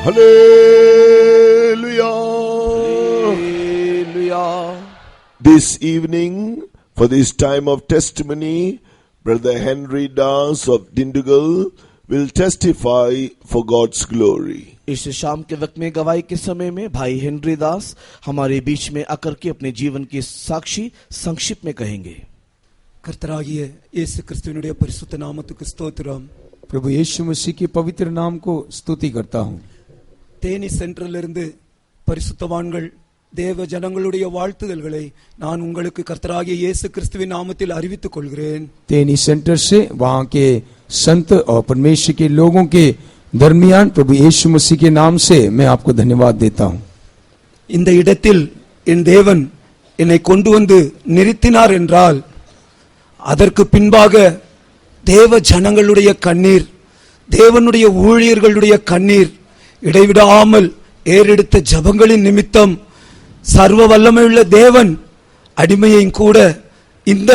Hallelujah. Hallelujah. This evening, for this time of testimony, Brother Henry Das of Dindigul will testify for God's glory. इस शाम के वक्त में गवाही के समय में भाई हेनरी दास हमारे बीच में आकर के अपने जीवन की साक्षी संक्षिप्त में कहेंगे। கர்த்தராகிய இயேசு கிறிஸ்துவினுடைய பரிசுத்த நாமத்துக்கு ஸ்தோத்திரம்। प्रभु यीशु मसीह के पवित्र नाम को स्तुति करता हूँ। தேனி சென்ட்ரலிருந்து பரிசுத்தவான்கள் தேவ ஜனங்களுடைய வாழ்த்துதல்களை நான் உங்களுக்கு கர்த்தராகிய இயேசு கிறிஸ்துவின் நாமத்தில் அறிவித்துக் கொள்கிறேன்। तेनी सेंटर से वहाँ के संत और परमेश्वर के लोगों के दरमियान प्रभु यीशु मसीह के नाम से मैं आपको धन्यवाद देता हूँ। இந்த இடத்தில் என் தேவன் என்னை கொண்டு வந்து நிறுத்தினார் என்றால் அதற்கு பின்பாக தேவ ஜனங்களுடைய கண்ணீர், தேவனுடைய ஊழியர்களுடைய கண்ணீர், இடைவிடாமல் ஏறெடுத்த ஜபங்களின் நிமித்தம் சர்வ வல்லமையுள்ள தேவன் அடிமையையும் கூட இந்த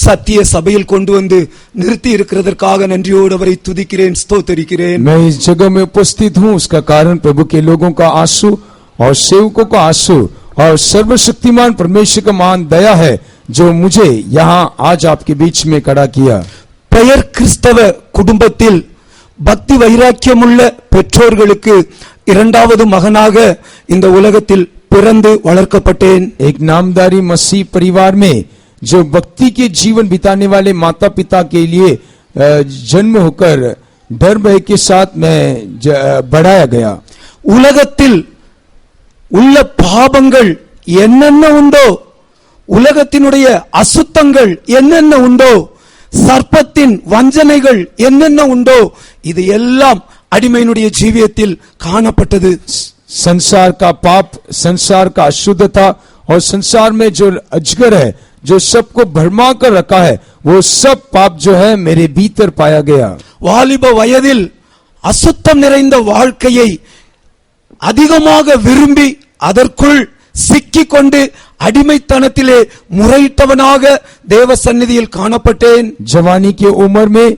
சத்திய சபையில் கொண்டு வந்து நிறுத்தி இருக்கிறதற்காக நன்றியோடு அவரை துதிக்கிறேன், ஸ்தோத்திரிக்கிறேன்। मैं इस जगह में उपस्थित हूँ, उसका कारण प्रभु के लोगों का आंसू और सेवकों का आंसू और सर्वशक्तिमान परमेश्वर का महान दया है जो मुझे यहाँ आज आपके बीच में खड़ा किया। பெயர் கிறிஸ்தவ குடும்பத்தில் பக்தி வைராக்கியமுள்ள பெற்றோர்களுக்கு இரண்டாவது மகனாக இந்த உலகத்தில் பிறந்து வளர்க்கப்பட்டேன்। एक नामधारी मसीह परिवार में जो भक्ति के जीवन बिताने वाले माता पिता के लिए जन्म होकर डर भय के साथ मैं बढ़ाया गया। உலகத்தில் உள்ள பாவங்கள் என்னென்ன உண்டோ, உலகத்தினுடைய அசுத்தங்கள் என்னென்ன உண்டோ, சர்ப்பத்தின் வஞ்சனைகள் என்னென்ன உண்டோ, இது எல்லாம் அடிமையினுடைய ஜீவியத்தில் காணப்பட்டது। संसार का पाप, संसार का अशुद्धता और संसार में जो अजगर है जो सबको भरमा कर रखा है, वो सब पाप जो है मेरे भीतर पाया गया। வாலிப வயதில் அசுத்தம் நிறைந்த வாழ்க்கையை அதிகமாக விரும்பி அதற்குள் சிக்கிக் கொண்டு அடிமைத்தனத்திலே முறையிட்டவனாக தேவ சந்நிதியில் காணப்பட்டேன்। जवानी की उम्र में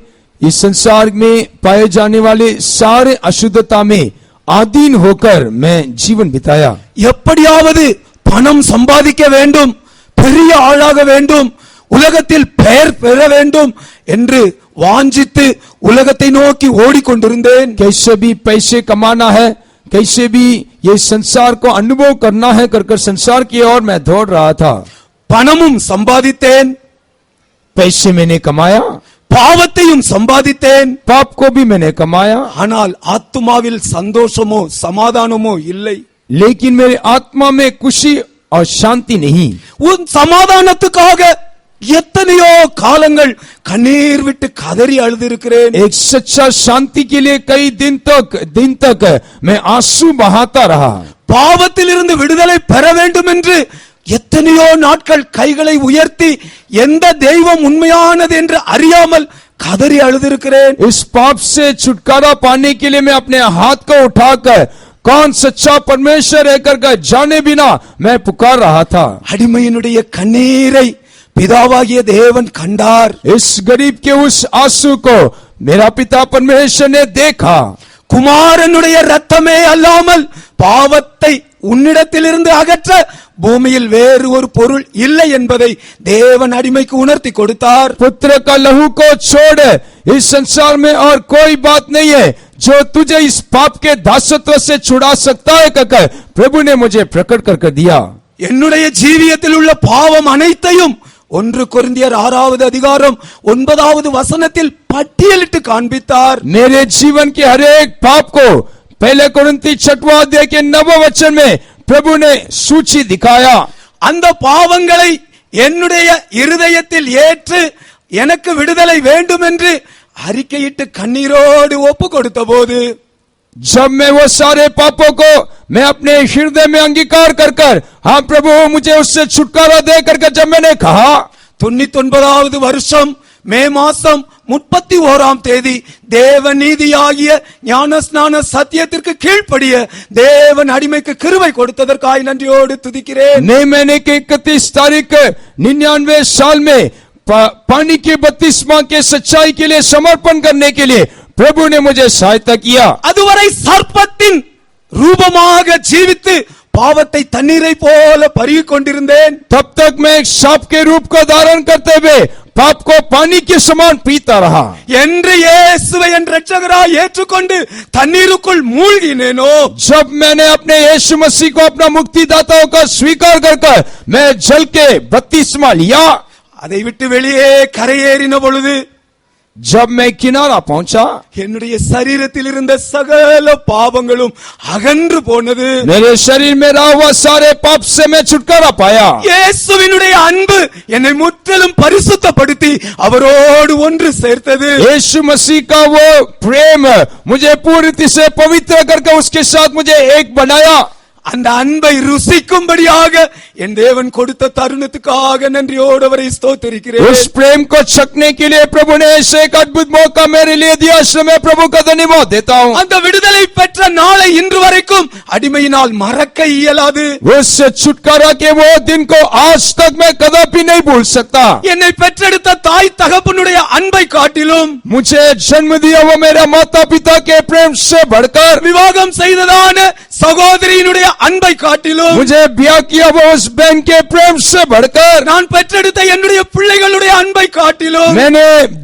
इस संसार में पाए जाने वाले सारे अशुद्धता में आधीन होकर मैं जीवन बिताया। எப்படியாவது பணம் சம்பாதிக்க வேண்டும், பெரிய ஆளாக வேண்டும், உலகத்தில் பெயர் பெற வேண்டும் என்று வாஞ்சித்து உலகத்தை நோக்கி ஓடிக்கொண்டிருந்தேன்। कैसे भी पैसे कमाना है, कैसे भी ये संसार को अनुभव करना है कर संसार की ओर मैं दौड़ रहा था। பணமும் சம்பாதித்தேன், पैसे मैंने कमाया, பாவத்தையும் சம்பாதித்தேன், पाप को भी मैंने कमाया, ஆனால் ஆத்துமாவில் சந்தோஷமோ சமாதானமோ இல்லை। लेकिन मेरे आत्मा में खुशी और शांति नहीं। உன் சமாதானத்துக்காக எத்தனையோ காலங்கள் கண்ணீர் விட்டு கதறி அழுதிருக்கிறேன்। एक सच्चा शांति के लिए कई दिन तक मैं आंसू बहाता रहा। பாவத்திலிருந்து விடுதலை பெற வேண்டும் என்று எத்தனையோ நாட்கள் கைகளை உயர்த்தி எந்த தெய்வம் உண்மையானது என்று அறியாமல் கதறி அழுதிருக்கிறேன்। इस पाप से छुटकारा पाने के लिए मैं अपने हाथ को उठाकर कौन सच्चा परमेश्वर है कर जाने बिना मैं पुकार रहा था। அடிமையினுடைய கண்ணீரை பிதாவாகிய தேவன் கண்டார்। इस गरीब के उस आंसू को मेरा पिता परमेश्वर ने देखा। குமாரனுடைய ரத்தமே அல்லாமல் பாவத்தை உன்னிடத்திலிருந்து அகற்ற பூமியில் வேறு ஒரு பொருள் இல்லை என்பதை தேவன் அடிமைக்கு உணர்த்தி கொடுத்தார்। पुत्र का लहू को छोड़ इस संसार में और कोई बात नहीं है जो तुझे इस पाप के दासत्व से छुड़ा सकता है कहकर प्रभु ने मुझे प्रकट कर दिया। என்னுடைய ஜீவியத்தில் உள்ள பாவம் அனைத்தையும் 1 கொரிந்தியர் 6வது அதிகாரம் 9வது வசனத்தில் பட்டியலிட்டு காண்பித்தார்। मेरे जीवन के हर एक पाप को पहले कोरिन्थी 6वां अध्याय के 9वें वचन में प्रभु ने सूची दिखाया। அந்த பாவங்களை என்னுடைய இருதயத்தில் ஏற்று எனக்கு விடுதலை வேண்டும் என்று அறிக்கையிட்டு கண்ணீரோடு ஒப்பு கொடுத்த போது, जब मैं वो सारे पापों को मैं अपने हृदय में अंगीकार कर हाँ प्रभु मुझे उससे छुटकारा दे कर जब मैंने कहा, 99வது வருஷம் மே மாசம் 31ஆம் தேதி தேவ நீதியாகிய ஞானஸ்நான சத்தியத்திற்கு கீழ்ப்படிய தேவன் அடிமைக்கு கிருபை கொடுத்ததற்காக நன்றியோடு துதிக்கிறேன்। नए महीने के 31 तारीख 99 साल में पानी के बपतिस्मा के सच्चाई के लिए समर्पण करने के लिए प्रभु ने मुझे सहायता किया। அதுவரை சர்ப்பத்தின் ரூபமாக ஜீவித்து பாவத்தை தண்ணீரை போல பருகிக் கொண்டிருந்தேன். तब तक मैं एक सांप के रूप को धारण करते हुए पाप को पानी के समान पीता रहा. என்று இயேசுவை என் இரட்சகராய் ஏற்றுக்கொண்டு தண்ணீருக்குள் மூழ்கினேனோ, जब मैंने अपने यीशु मसीह को अपना मुक्तिदाता का स्वीकार कर मैं जल के बपतिस्मा लिया, அதை விட்டு வெளியே கரையேறின பொழுது जब मैं किनारा पहुंचा என்னுடைய சரீரத்தில் இருந்த சகல பாவங்களும் அகன்று போனது. मेरे शरीर में रहा हुआ सारे पाप से मैं छुटकारा पाया. இயேசுவினுடைய அன்பு என்னை முற்றிலும் பரிசுத்தப்படுத்தி அவரோடு ஒன்று சேர்த்தது. यीशु मसीह का वो प्रेम मुझे पूरी तरह से पवित्र करके उसके साथ मुझे एक बनाया. அந்த அன்பை ருசிக்கும்படியாக என் தேவன் கொடுத்த தருணத்துக்காக நன்றியோடு அவரை ஸ்தோத்திரிக்கிறேன். उस प्रेम को चखने के लिए प्रभु ने ऐसे एक अद्भुत मौका मेरे लिए दिया, इसलिए मैं प्रभु का धन्यवाद देता हूँ. அந்த விடுதலை பெற்ற நாளை இன்று வரைக்கும் அடிமையினால் மறக்க இயலாது. उस छुटकारा के वो दिन को आज तक मैं कदापि नहीं भूल सकता. என்னை பெற்றெடுத்த தாய் தகப்பனுடைய அன்பை காட்டிலும், मुझे जन्म दिया वो मेरे माता पिता के प्रेम से बढ़कर, விவாகம் செய்ததான சகோதரியினுடைய அன்பை காட்டிலும், मुझे ब्याह किया वो उस बहन के प्रेम से बढ़कर, நான் பெற்றெடுத்த என்னுடைய பிள்ளைகளுடைய அன்பை காட்டிலும், मैंने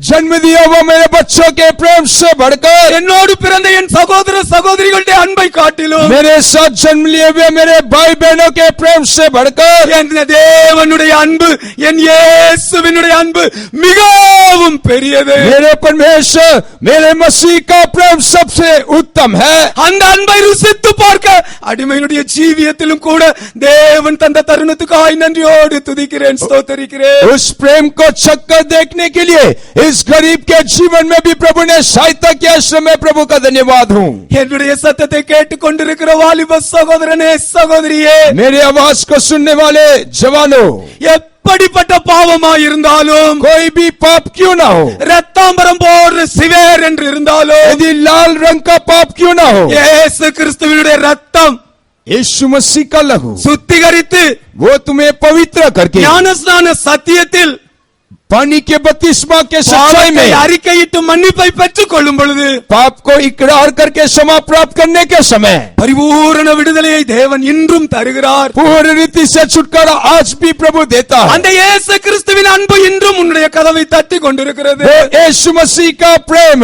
जन्म दिया वो मेरे बच्चों के प्रेम से बढ़कर, என்னோடு பிறந்த என் சகோதர சகோதரிகளுடைய அன்பை காட்டிலும், मेरे साथ जन्म लिए हुए मेरे भाई बहनों के प्रेम से बढ़कर, என் தேவனுடைய அன்பு, என் இயேசுவினுடைய அன்பு மிகவும் பெரியது. मेरे परमेश्वर मेरे मसीह का प्रेम सबसे उत्तम है. அந்த அன்பை ருசித்து பார்க்க அடிமையினுடைய ஜீவியத்திலும் கூட தேவன் தந்த தருணத்துக்காய் நன்றியோடு துதிக்கிறேன், ஸ்தோத்திரிக்கிறேன். उस प्रेम को चक्कर देखने के लिए इस गरीब के जीवन में भी प्रभु ने सहायता किया, इसलिए मैं प्रभु का धन्यवाद हूँ. என்னுடைய சத்தத்தை கேட்டுக் கொண்டிருக்கிற வாலிப சகோதரனே சகோதரியே, मेरी आवाज को सुनने वाले जवानों, எப்படிப்பட்ட பாவமாய் இருந்தாலும், कोई भी पाप क्यों ना हो, ரத்தாம்பரம் போன்ற சிவேர் என்று இருந்தாலும், यदि लाल रंग का पाप क्यों ना हो, இயேசு கிறிஸ்துவினுடைய ரத்தம் यीशु मसीह का लहू சுத்திகரித்து वो तुम्हें पवित्र करके ஞானஸ்நான சத்தியத்தில் पानी के बपतिस्मा के सच्चाई பாவத்தை में அறிக்கையிட்டு மன்னிப்பை பெற்றுக் கொள்ளும் பொழுது, पाप को इकरार करके क्षमा प्राप्त करने के समय பரிபூரண விடுதலையை தேவன் இன்றும் தருகிறார். पूर्ण रीति से छुटकारा आज भी प्रभु देता है. அந்த இயேசு கிறிஸ்துவின் அன்பு இன்றும் உன்னுடைய கதவை தட்டி கொண்டிருக்கிறது. वो यीशु मसीह का प्रेम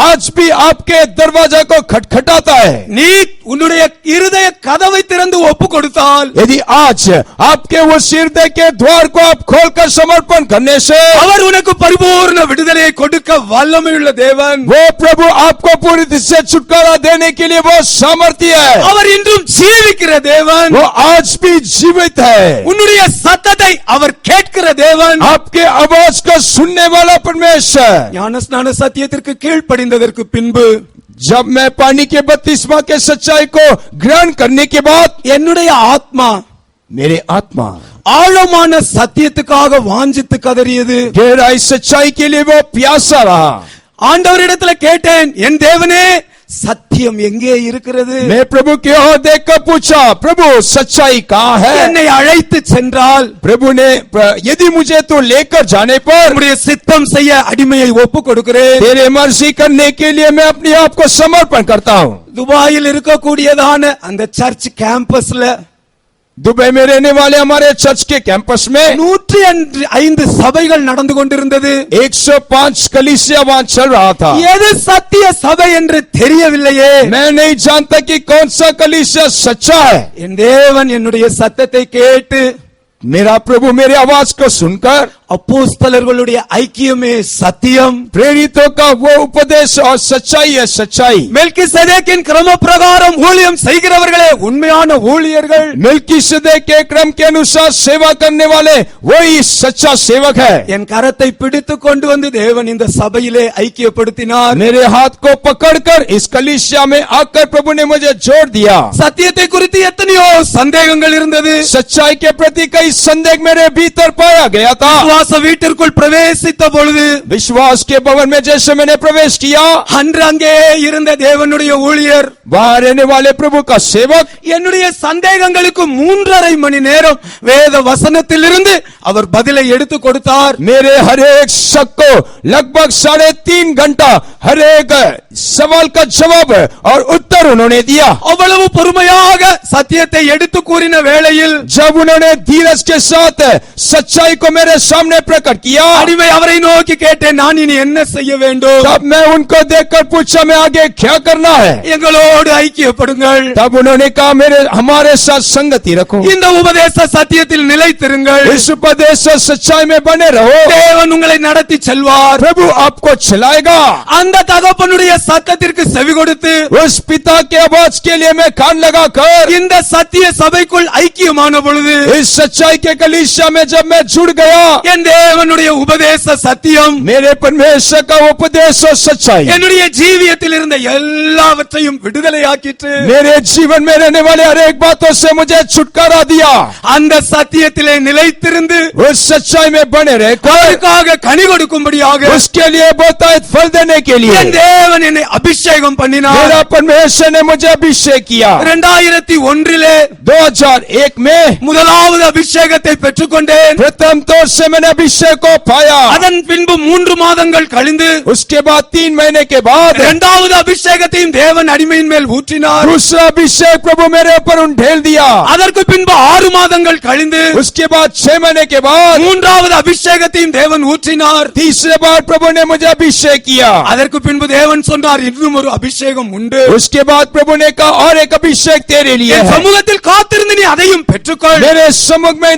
आज भी आपके दरवाजा को खटखटाता है. நீ உன்னுடைய இருதய கதவை திறந்து ஒப்பு கொடுத்தால், यदि आज आपके वो हृदय के द्वार को आप खोलकर समर्पण करने से அவர் உனக்கு பரிபூர்ண விடுதலையை கொடுக்க வல்லமையுள்ள தேவன். वो प्रभु आपको पूरी तरह से छुटकारा देने के लिए वो सामर्थ्य है. அவர் இன்றும் ஜீவிக்கிற தேவன். वो आज भी जीवित है. உன்னுடைய சத்தத்தை அவர் கேட்கிற தேவன். आपके आवाज को सुनने वाला परमेश्वर. ஞானஸ்நான சத்தியத்திற்கு கீழ்ப்படிந்ததற்கு பின்பு, जब मैं पानी के बपतिस्मा के सच्चाई को ग्रहण करने के बाद என்னுடைய ஆத்மா मेरे आत्मा ஆழமான சத்தியத்துக்காக வாஞ்சித்து கதறியது. गहराई सच्चाई के लिए वो प्यासा रहा. ஆண்டவரிடத்துல கேட்டேன், என் தேவனே சத்தியம் எங்கே இருக்கிறது? मैं प्रभु की ओर देखकर पूछा, प्रभु सच्चाई कहाँ है? என்னை அழைத்து சென்றால், प्रभु ने यदि मुझे तो लेकर जाने पर உம்முடைய சித்தம் செய்ய அடிமையை ஒப்பு கொடுக்கிறேன். तेरे मर्जी करने के लिए मैं अपने आप को समर्पण करता हूँ. துபாயில் இருக்கக்கூடியதான அந்த சர்ச் கேம்பஸ்ல दुबई में रहने वाले हमारे चर्च के कैंपस में 105 சபைகள் நடந்து கொண்டிருந்தது. 105 कलीसिया वहाँ चल रहा था. எது சத்திய சபை என்று தெரியவில்லையே. मैं नहीं जानता कि कौन सा कलीसिया सच्चा है. என் தேவன் என்னுடைய சத்தத்தை கேட்டு, मेरा प्रभु मेरी आवाज को सुनकर, அப்போஸ்தலர்களுடைய ஐக்கியமே சத்தியம், प्रेरितों का वो उपदेश और सच्चाई है सच्चाई. மெல்கிசேதேக்கின் கிரம பிரகாரம் ஊழியம் செய்கிறவர்களே உண்மையான ஊழியர்கள். मेल्किसेदेक के क्रम के अनुसार सेवा करने वाले वही सच्चा सेवक है. என் கரத்தை பிடித்து கொண்டு வந்து தேவன் இந்த சபையிலே ஐக்கியப்படுத்தினார். मेरे हाथ को पकड़कर इस कलीसिया में आकर प्रभु ने मुझे जोड़ दिया. சத்தியத்தை குறித்து எத்தனையோ சந்தேகங்கள் இருந்தது. सच्चाई के प्रति कई संदेह मेरे भीतर पाया गया था। விசுவாச வீட்டிற்குள் பிரவேசித்த பொழுது विश्वास के भवन में जैसे मैंने प्रवेश किया, அன்று அங்கே இருந்த தேவனுடைய ஊழியர் वहां रहने वाले प्रभु का सेवक என்னுடைய சந்தேகங்களுக்கு 3.5 மணி நேரம் வேத வசனத்திலிருந்து அவர் பதிலை எடுத்து கொடுத்தார். मेरे हर एक शक को लगभग 3.5 घंटा हर एक सवाल का जवाब और उत्तर उन्होंने दिया। அவ்வளவு பொறுமையாக சத்தியத்தை எடுத்து கூறின வேளையில் जब उन्होंने धीरज के साथ सच्चाई को मेरे सामने प्रकट किया, அடிமை அவரை நோக்கி கேட்டேன், நான் இனி என்ன செய்ய வேண்டும்? तब मैं उनको देखकर पूछा मैं आगे क्या करना है। எங்களோடு ஐக்கியப்படுங்கள். तब उन्होंने कहा हमारे साथ संगति रखो, இந்த உபதேச சத்தியத்தில் நிலைத்திருங்கள். इस उपदेश और सच्चाई में बने रहो, தேவன் உங்களை நடத்தி செல்வார். प्रभु आपको चलाएगा। அந்த தகப்பனுடைய சத்தத்திற்கு செவி கொடுத்து उस पिता के आवाज के लिए मैं कान लगाकर இந்த சத்திய சபைக்குள் ஐக்கியமான பொழுது इस सच्चाई के कलीसिया में जब मैं जुड़ गया, என் தேவனுடைய உபதேச சத்தியம் मेरे परमेश्वर का उपदेश और सच्चाई என்னுடைய ஜீவியத்தில் இருந்த எல்லாவற்றையும் விடுதலையாக்கிற்று. मेरे जीवन में रहने वाले हर एक बातों से मुझे छुटकारा दिया। அந்த சத்தியத்திலே நிலைத்திருந்து उस सच्चाई में बने रहकर அவருக்காக கனி கொடுக்கும்படியாக उसके लिए बहुतायत फल देने के लिए என் தேவன் என்னை அபிஷேகம் பண்ணினார். मेरा परमेश्वर ने मुझे अभिषेक किया। 2001 2001 में முதலாவது அபிஷேகத்தை பெற்றுக்கொண்டேன். प्रथम तौर से मैंने अभिषेक को पाया। அதன் பின்பு 3 மாதங்கள் கழிந்து उसके बाद 3 महीने के बाद இரண்டாவது அபிஷேகத்தையும் தேவன் அடிமையின் மேல் ஊற்றினார். दूसरा अभिषेक प्रभु मेरे ऊपर उंडेल दिया। அதற்கு பின்பு 6 மாதங்கள் கழிந்து उसके बाद 6 महीने के बाद மூன்றாவது அபிஷேகத்தையும் தேவன் ஊற்றினார். तीसरे बार प्रभु ने मुझे अभिषेक किया। அதற்கு பின்பு தேவன் சொன்னார், இன்னும் ஒரு அபிஷேகம் உண்டு. उसके बाद प्रभु ने कहा और एक अभिषेक तेरे लिए என் है। சமூகத்தில் காத்திருந்து நீ அதையும் பெற்றுக்கொள். मेरे सम्मुख में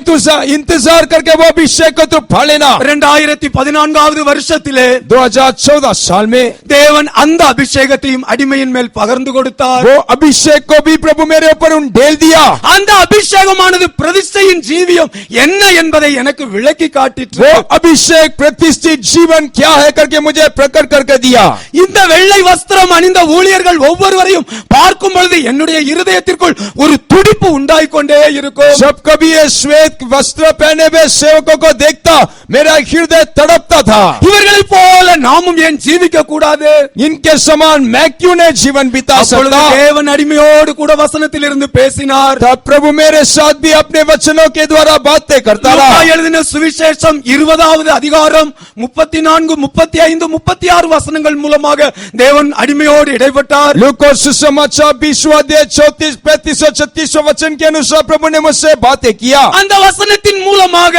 इंतजार करके वो अभिषेक को तू पा लेना। 2014வது வருஷத்திலே 2014 साल में தேவன் அந்த அபிஷேகத்தையும் அடிமையின் மேல் பகிர்ந்து கொடுத்தார். वो अभिषेक को भी प्रभु मेरे ऊपर उंडेल दिया। அந்த அபிஷேகமானது பிரதிஷ்டையின் ஜீவியம் என்ன என்பதை எனக்கு விளக்கி காட்டிற்று. वो अभिषेक प्रतिष्ठित जीवन क्या है करके मुझे प्रकट करके दिया। இந்த வெள்ளை வஸ்திரம் அணிந்த ஊழியர்கள் ஒவ்வொருவரையும் பார்க்கும் பொழுது என்னுடைய இருதயத்திற்குள் ஒரு துடிப்பு உண்டாயிக்கொண்டே இருக்கும். जब कभी ये श्वेत वस्त्र पहने हुए सेवकों को देखता मेरा हृदय तड़पता था। இவர்களைப் போல நாமும் ஏன் ஜீவிக்க கூடாது? इनके समान मैं क्यों नहीं जीवन बिता அப்பொழுது सकता। தேவன் அடிமையோடு கூட வசனத்தில் இருந்து பேசினார். तब प्रभु मेरे साथ भी अपने वचनों के द्वारा बातें करता லூக்கா रहा। எழுதின சுவிசேஷம் 20வது அதிகாரம் 34, 35, 36 வசனங்கள் மூலமாக தேவன் அடிமையோடு இடைப்பட்டார். लूका सुसमाचार 20वां अध्याय 34, 35 और 36 वचन के अनुसार प्रभु ने मुझसे बातें किया। அந்த வசனத்தின் மூலமாக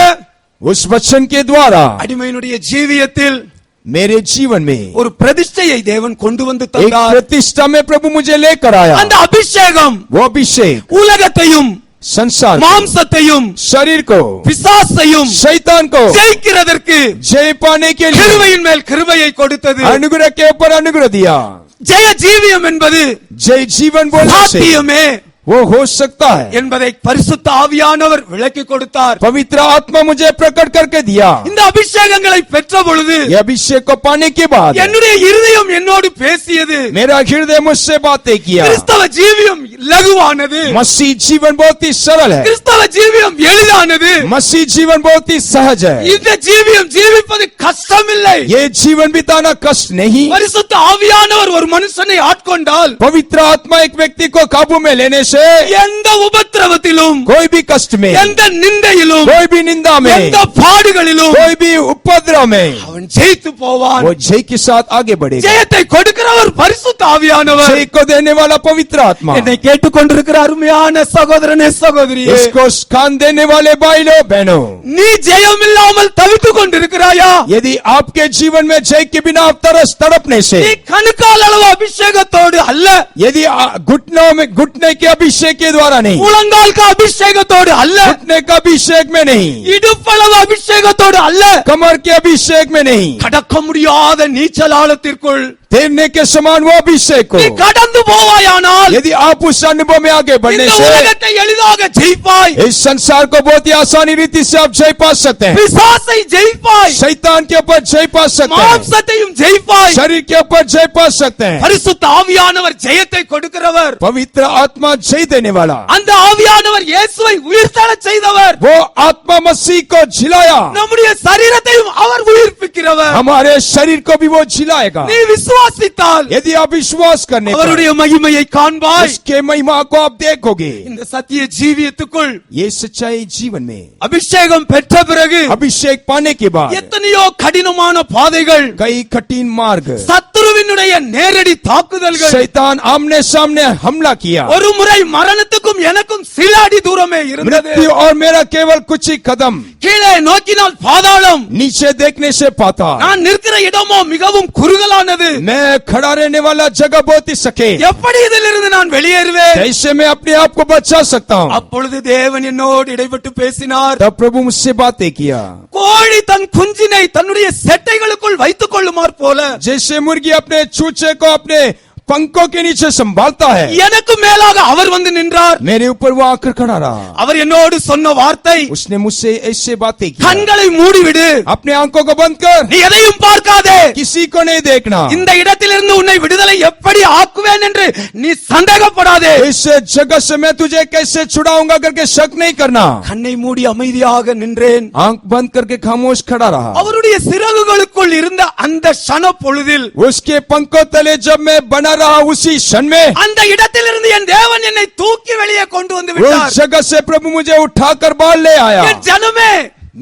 उस वचन के द्वारा அடிமையினுடைய ஜீவியத்தில் मेरे जीवन में ஒரு பிரதிஷ்டையை தேவன் கொண்டு வந்து एक தந்தார். प्रतिष्ठा में प्रभु मुझे लेकर आया। அந்த அபிஷேகம் वो अभिषेक உலகத்தையும் संसार को, மாம்சத்தையும் शरीर को, பிசாசையும் शैतान को ஜெயிக்கிறதற்கு जय पाने के लिए கிருபையின் மேல் கிருபையை கொடுத்தது. अनुग्रह के ऊपर अनुग्रह दिया। ஜெய ஜீவியம் என்பது जय जीवन बोलने से சாத்தியமே वो हो सकता है என்பதை பரிசுத்த ஆவியானவர் விளக்கி கொடுத்தார். पवित्र आत्मा मुझे प्रकट करके दिया। இந்த अभिषेகங்களை பெற்ற பொழுது ये अभिषेक को पाने के बाद என்னுடைய இருதயம் என்னோடு பேசியது. मेरा हृदय मुझसे बातें किया। கிறிஸ்தவ ஜீவியம் லகுவானது. मसीह जीवन बहुत ही सरल है। கிறிஸ்தவ ஜீவியம் எளிதானது. मसीह जीवन बहुत ही सहज है। இந்த ஜீவியம் ஜீவிப்பது கஷ்டமில்லை. ये जीवन बिताना कष्ट नहीं। பரிசுத்த ஆவியானவர் ஒரு மனுஷனை ஆட்கொண்டால் पवित्र आत्मा एक व्यक्ति को काबू में लेने से எந்த உபத்திரவத்திலும், कोई भी कष्ट में, எந்த நிந்தையிலும், कोई भी निंदा में, எந்த பாடுகளிலும் कोई भी उपद्रव में அவன் ஜெயித்து போவான். वो जय के साथ आगे बढ़ेगा। ஜெயத்தை கொடுக்கிறவர் பரிசுத்த ஆவியானவர். जय को देने वाला पवित्र आत्मा। என்னை கேட்டுக்கொண்டிருக்கிற அருமையான சகோதரனே சகோதரியே, इसको कान देने वाले भाइयों बहनों, நீ ஜெயம் इல்லாமல் தவித்துக் கொண்டிருக்கிறாயா? यदि आपके जीवन में जय के बिना आप तरस तड़पने से, நீ கணுக்கால் அளவு அபிஷேகத்தோடு அல்ல, यदि घुटनों में घुटने के अभिषेक के द्वारा नहीं, முழங்கால் का அபிஷேகத்தோடு அல்ல, घुटने का अभिषेक में नहीं, இடுப்பளவு அபிஷேகத்தோடு அல்ல, कमर के अभिषेक में नहीं, கடக்க முடியாத நீச்சல் ஆழத்திற்குள் तैरने के समान वो अभिषेक நீ हो। கடந்து போவாயானால் यदि आप उस अनुभव में आगे बढ़ने இந்த से உலகத்தை எளிதாக ஜெயிப்பாய், इस संसार को बहुत ही आसानी रीति से आप जय पा सकते हैं। பிசாசை ஜெயிப்பாய், शैतान के ऊपर जय पा सकते हैं, மாம்சத்தையும் ஜெயிப்பாய். शरीर के ऊपर जय पा सकते हैं। பரிசுத்த ஆவியானவர் ஜெயத்தை கொடுக்கிறவர். पवित्र आत्मा जय देने वाला, அந்த ஆவியானவர் இயேசுவை உயிர்த்தெழச் செய்தவர். वो आत्मा मसीह को जिलाया, நம்முடைய சரீரத்தையும் அவர் உயிர்ப்பிக்கிறவர். हमारे शरीर को भी वो जिलाएगा। நீ விசுவாசித்தால் यदि आप विश्वास करने पर அவருடைய மகிமையை காண்பாய். उसके महिमा को आप देखोगे। இந்த சத்திய ஜீவியத்துக்குள் ये सच्चाई जीवन में அபிஷேகம் பெற்ற பிறகு अभिषेक पाने के बाद எத்தனையோ கடினமான பாதைகள், कई कठिन मार्ग, சத்துருவினுடைய நேரடி தாக்குதல்கள், शैतान आमने सामने हमला किया। ஒரு முறை மரணத்துக்கும் எனக்கும் சில அடி தூரமே இருந்தது. मृत्यु और मेरा केवल कुछ ही कदम, கீழே நோக்கினால் பாதாளம், नीचे देखने से पाता। நான் நிற்கிற இடமோ மிகவும் குறுகலானது. मैं खड़ा रहने वाला जगह बहुत ही सके, எப்படி இதிலிருந்து நான் வெளியேறுவேன்? कैसे मैं अपने आप को बचा सकता हूँ? அப்பொழுது தேவன் என்னோடு இடைப்பட்டு பேசினார். तब प्रभु मुझसे बातें किया। கோழி தன் குஞ்சினை தன்னுடைய செட்டைகளுக்குள் வைத்துக் கொள்ளுமாறு போல जैसे मुर्गी अपने चूचे को अपने पंखों के नीचे संभालता है, எனக்கு மேலாக அவர் வந்து நின்றார். मेरे ऊपर वो आकर खड़ा रहा। அவர் என்னோடு சொன்ன வார்த்தை, उसने मुझसे ऐसे बातें की, கண்களை மூடிவிடு, अपने आंखों को बंद कर, நீ எதையும் பார்க்காதே, किसी को नहीं देखना, இந்த இடத்திலிருந்து உன்னை விடுதலை எப்படி ஆக்குவேன் என்று நீ சந்தேகப்படாதே. इस जगह से मैं तुझे कैसे छुड़ाऊंगा करके शक नहीं करना। கண்ணை மூடி அமைதியாக நின்றேன். आंख बंद करके खामोश खड़ा रहा। அவருடைய சிறகுகளுக்குள் இருந்த அந்த க்ஷண பொழுதில் उसके पंखों तले जब मैं बना रहा, उसी क्षण में அந்த இடத்திலிருந்து என் தேவன் என்னை தூக்கி வெளியே கொண்டு வந்து उस விட்டார். जगह से प्रभु मुझे उठाकर बाहर ले आया। என் ஜனமே,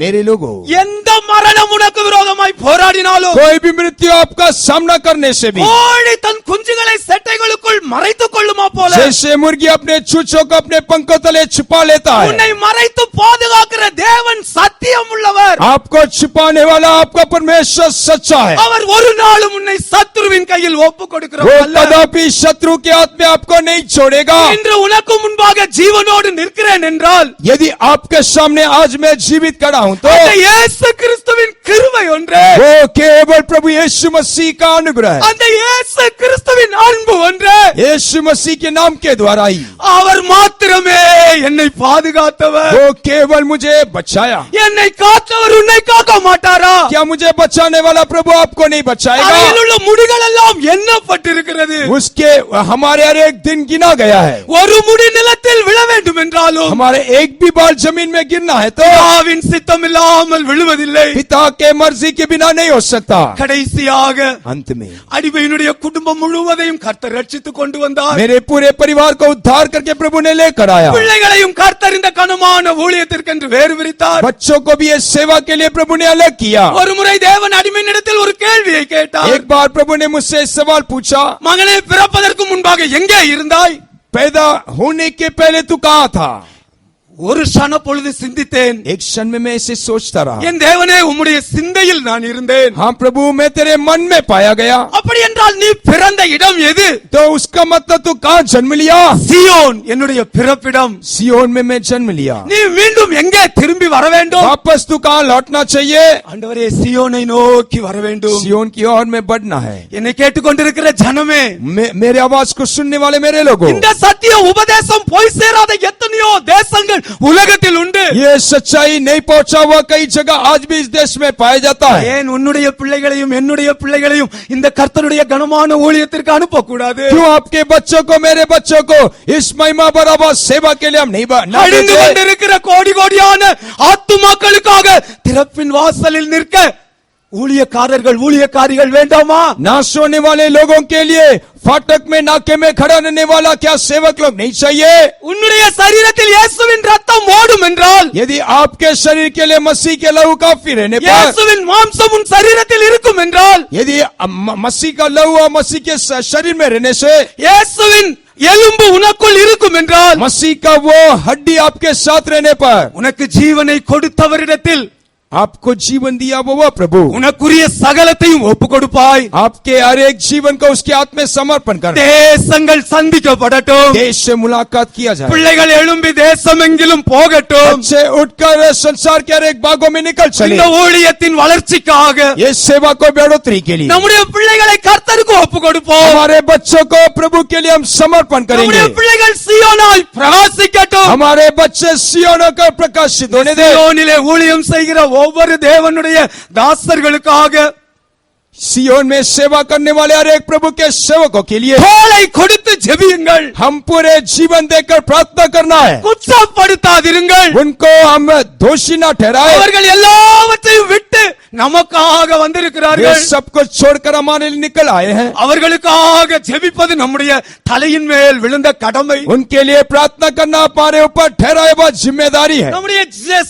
मेरे लोगों, எந்த மரணம் உனக்கு விரோதமாய் போராடினாலும், कोई भी मृत्यु आपका सामना करने से भी, கோழி தன் குஞ்சுகளை செட்டைகளுக்குள் மறைத்துக் கொள்ளுமா போல जैसे मुर्गी अपने चूचों को अपने पंखों तले छुपा लेता है, உன்னை மறைத்து பாதுகாக்கிற தேவன் சத்தியம் உள்ளவர். आपको छुपाने वाला आपका परमेश्वर सच्चा है। அவர் ஒரு நாளும் உன்னை சத்துருவின் கையில் ஒப்பு वो கொடுக்கிறவர் அல்ல. कदापि शत्रु के हाथ में आपको नहीं छोड़ेगा। இன்று உனக்கு முன்பாக ஜீவனோடு நிற்கிறேன் என்றால் यदि आपके सामने आज मैं जीवित खड़ा हूं तो அந்த இயேசு கிறிஸ்துவின் கிருபை ஒன்றே, वो केवल प्रभु यीशु मसीह का अनुग्रह है, அந்த இயேசு கிறிஸ்துவின் அன்பு ஒன்றே. यीशु मसीह के नाम के द्वारा ही அவர் மாத்திரமே என்னை பாதுகாத்தவர். वो केवल मुझे बचाया। என்னை காத்தவர் உன்னை காக்க மாட்டாரா? क्या मुझे बचाने वाला प्रभु आपको नहीं बचाएगा? அவையில் உள்ள முடிகள் எல்லாம் எண்ணப்பட்டிருக்கிறது. उसके हमारे हर एक दिन गिना गया है। ஒரு முடி நிலத்தில் விழ வேண்டும் என்றாலும் हमारे एक भी बाल जमीन में गिरना है तो பிதாவின் சித்தம் இல்லாமல் விழுவதில்லை. पिता के मर्जी के बिना नहीं हो सकता। கடைசியாக अंत में அடிமையினுடைய குடும்பம் முழுவதையும் கர்த்தர் ரட்சித்துக் கொண்டு வந்தார். मेरे पूरे परिवार को उद्धार करके प्रभु ने लेकर आया। பிள்ளைகளையும் கர்த்தர் இந்த கனமான ஊழியத்திற்கென்று வேறு விரித்தார். बच्चों को भी इस सेवा के लिए प्रभु ने अलग किया। ஒரு முறை தேவன் அடிமையினிடத்தில் ஒரு கேள்வியை கேட்டார். एक बार प्रभु ने मुझसे एक सवाल पूछा, மகனே, பிறப்பதற்கு முன்பாக எங்கே இருந்தாய்? पैदा होने के पहले तू कहाँ था? ஒரு க்ஷண பொழுது சிந்தித்தேன். एक क्षण में मैं ऐसे सोचता रहा, என் தேவனே, உம்முடைய சிந்தையில் நான் இருந்தேன். हाँ प्रभु, मैं तेरे मन में पाया गया। அப்படி என்றால் நீ பிறந்த இடம் எது? तो उसका मतलब तू कहाँ जन्म लिया? சியோன் என்னுடைய பிறப்பிடம். सियोन में मैं जन्म लिया। நீ மீண்டும் எங்கே திரும்பி வர வேண்டும்? वापस तू कहाँ लौटना चाहिए? ஆண்டவரே, சியோனை நோக்கி வர வேண்டும். सियोन की ओर में बढ़ना है। என்னை கேட்டுக்கொண்டிருக்கிற ஜனமே, मेरे आवाज को सुनने वाले मेरे लोगों, இந்த சத்திய உபதேசம் போய் சேராத எத்தனையோ தேசங்கள் உலகத்தில் உண்டு. ये सच्चाई नहीं पहुंचा हुआ कई जगह आज भी इस देश में पाया जाता है। ஏன் உன்னுடைய பிள்ளைகளையும் என்னுடைய பிள்ளைகளையும் இந்த கர்த்தருடைய கனமான ஊழியத்திற்கு அனுப்பக்கூடாது? क्यों आपके बच्चों को, मेरे बच्चों को इस महिमा बराबर सेवा के लिए हम नहीं அழிந்து भेजे? கொண்டிருக்கிற கோடி கோடியான ஆத்துமாக்களுக்காக திறப்பின் வாசலில் நிற்க ஊழியக்காரர்கள் ஊழியக்காரிகள் வேண்டாமா? नाश होने वाले लोगों के लिए फाटक में नाके में खड़ा रहने वाला क्या सेवक लोग नहीं चाहिए? உன்னுடைய சரீரத்தில் இயேசுவின் ரத்தம் ஓடும் என்றால், यदि आपके शरीर के लिए मसीह के लहू काफी रहने पर, இயேசுவின் மாம்சம் உன் சரீரத்தில் இருக்கும் என்றால், यदि मसीह का लहू और मसीह के शरीर में रहने से, இயேசுவின் எலும்பு உனக்குள் இருக்கும் என்றால், मसीह का वो हड्डी आपके साथ रहने पर, உனக்கு ஜீவனை கொடுத்தவரிடத்தில் आपको जीवन दिया वो प्रभु, உனக்குரிய சகலத்தையும் ஒப்பு கொடுப்பாய். आपके हर एक जीवन को उसके हाथ में समर्पण कर, தேசங்கள் சந்திக்கப்படட்டும், देश से मुलाकात किया जाए, பிள்ளைகள் எழும்பி தேசமெங்கிலும் போகட்டும், बच्चे उठकर संसार के हर एक भागों में निकल चले, இந்த ஊழியத்தின் வளர்ச்சிக்காக ये सेवा को बढ़ोतरी के लिए நம்முடைய பிள்ளைகளை கர்த்தருக்கு ஒப்பு கொடுப்போம். हमारे बच्चों को प्रभु के लिए हम समर्पण करेंगे, நம்முடைய பிள்ளைகள் சீயோனால் பிரகாசிக்கட்டும், हमारे बच्चे सियोन का प्रकाशित होने दे, சீயோனிலே ஊழியம் செய்கிற ஒவ்வொரு தேவனுடைய தாசர்களுக்காக, सियोन में सेवा करने वाले हर एक प्रभु के सेवकों के लिए தோளை கொடுத்து ஜெபியுங்கள், हम पूरे जीवन देकर प्रार्थना करना है, குற்றப்படுத்தாதிருங்கள், उनको हम दोषी न ठहराए, அவர்கள் எல்லாவற்றையும் விட்டு நமக்காக वे வந்திருக்கிறார்கள், सब कुछ छोड़कर हमारे लिए निकल आए हैं, அவர்களுக்காக ஜெபிப்பது நம்முடைய தலையின் மேல் விழுந்த கடமை, उनके लिए प्रार्थना करना हमारे ऊपर ठहराए हुआ जिम्मेदारी है, நம்முடைய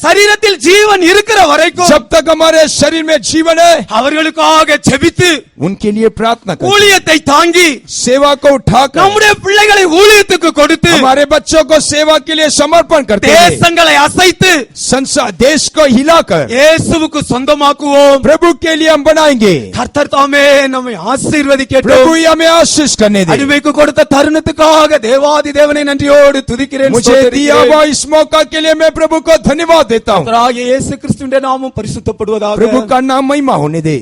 சரீரத்தில் ஜீவன் இருக்கிற வரைக்கும் जब तक हमारे शरीर में जीवन है அவர்களுக்காக ஜெபித்து उनके लिए प्रार्थना करें, ஊழியத்தை தாங்கி सेवा को उठाकर நம்முடைய பிள்ளைகளை ஊழியத்துக்கு கொடுத்து हमारे बच्चों को सेवा के लिए समर्पण करते हैं, தேசங்களை அசைத்து संसार देश को हिलाकर இயேசுவுக்கு சொந்தமாக்குவோம். प्रभु के लिए हम बनाएंगे, கர்த்தர் தாமே நம்மை ஆசீர்வதிக்கட்டும். प्रभु ही हमें आशीष करने दे, அடிமைக்கு கொடுத்த தருணத்துக்காக தேவாதி தேவனை நன்றியோடு துதிக்கிறேன். मुझे दिया हुआ इस मौका के लिए मैं प्रभु को धन्यवाद देता हूँ, கர்த்தராகிய இயேசு கிறிஸ்துவின் நாமம் பரிசுத்தப்படுவதாக. प्रभु का नाम महिमा होने दे,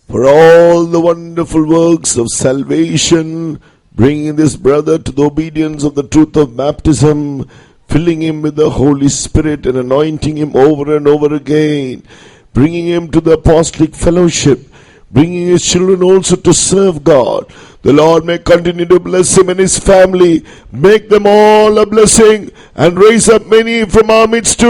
For all the wonderful works of salvation, bringing this brother to the obedience of the truth of baptism, filling him with the Holy Spirit and anointing him over and over again, bringing him to the apostolic fellowship, bringing his children also to serve God. The Lord may continue to bless him and his family, make them all a blessing, and raise up many from our midst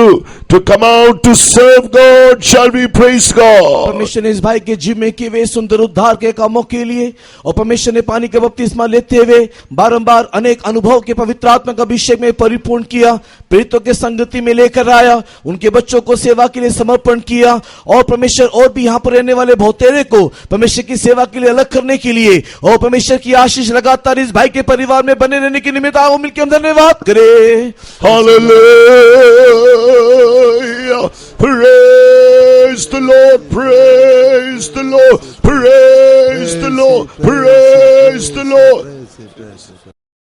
to come out to serve God. Shall we praise God? परमेश्वर ने इस भाई के जीवन में किए हुए सुंदर उद्धार के कामों के लिए और परमेश्वर ने पानी का बपतिस्मा लेते हुए बारंबार अनेक अनुभव के पवित्र आत्मा का अभिषेक में परिपूर्ण किया, प्रेरितों के संगति में लेकर आया, उनके बच्चों को सेवा के लिए समर्पण किया, और परमेश्वर और भी यहाँ पर रहने वाले बहुतेरे को परमेश्वर की सेवा के लिए अलग करने के लिए, और परमेश्वर की आशीष लगातार इस भाई के परिवार में बने रहने के निमित्त आओ मिलकर हम धन्यवाद करें. Hallelujah! Praise the Lord! Praise the Lord! Praise the Lord! Praise the Lord!